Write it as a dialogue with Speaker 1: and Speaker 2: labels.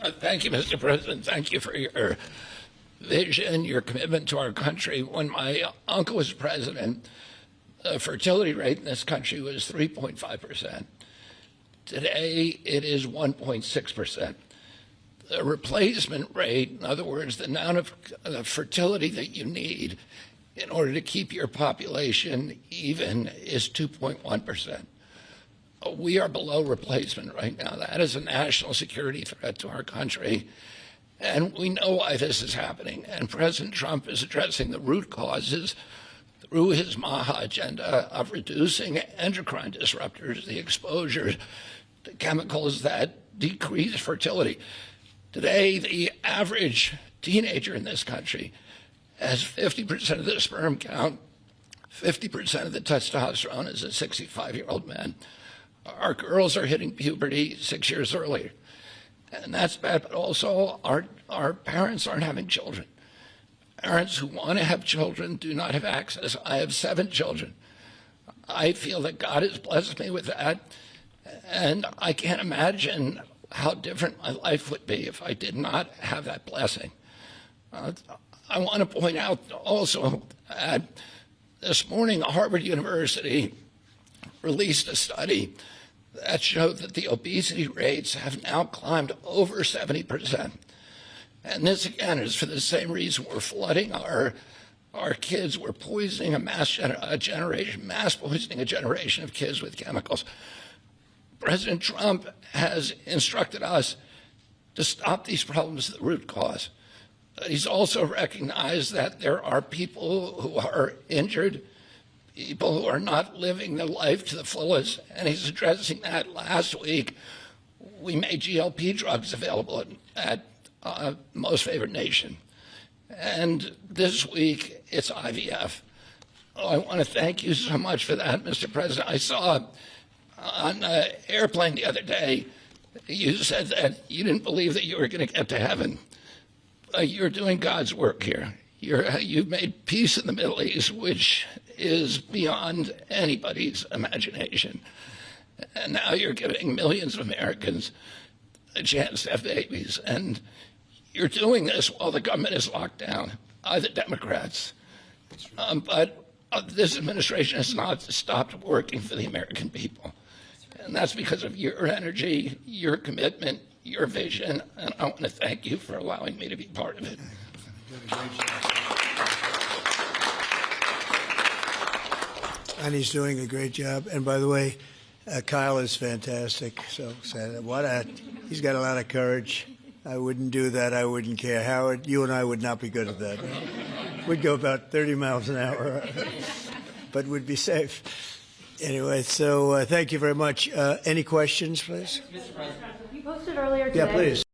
Speaker 1: Thank you, Mr. President. Thank you for your vision, your commitment to our country. When my uncle was president, the fertility rate in this country was 3.5%. Today, it is 1.6%. The replacement rate, in other words, the amount of fertility that you need in order to keep your population even, is 2.1%. We are below replacement right now. That is a national security threat to our country. And we know why this is happening. And President Trump is addressing the root causes through his MAHA agenda of reducing endocrine disruptors, the exposure to chemicals that decrease fertility. Today, the average teenager in this country has 50% of the sperm count, 50% of the testosterone as a 65-year-old man. Our girls are hitting puberty 6 years earlier. And that's bad, but also our parents aren't having children. Parents who want to have children do not have access. I have 7 children. I feel that God has blessed me with that, and I can't imagine how different my life would be if I did not have that blessing. I want to point out also that this morning Harvard University released a study that showed that the obesity rates have now climbed over 70%. And this, again, is for the same reason we're flooding our kids. We're poisoning mass poisoning a generation of kids with chemicals. President Trump has instructed us to stop these problems at the root cause. He's also recognized that there are people who are injured, people who are not living their life to the fullest, and he's addressing that. Last week, we made GLP drugs available at Most Favored Nation. And this week, it's IVF. Oh, I want to thank you so much for that, Mr. President. I saw on an airplane the other day, you said that you didn't believe that you were going to get to heaven. You're doing God's work here. You've made peace in the Middle East, which is beyond anybody's imagination. And now you're giving millions of Americans a chance to have babies. And you're doing this while the government is locked down by the Democrats. But this administration has not stopped working for the American people. And that's because of your energy, your commitment, your vision, and I want to thank you for allowing me to be part of it.
Speaker 2: And he's doing a great job. And by the way, Kyle is fantastic. So he's got a lot of courage. I wouldn't do that. I wouldn't care. Howard, you and I would not be good at that. We'd go about 30 miles an hour, but we'd be safe. Anyway, so thank you very much. Any questions, please?
Speaker 3: Mr. President, you posted earlier today.
Speaker 2: Yeah, please.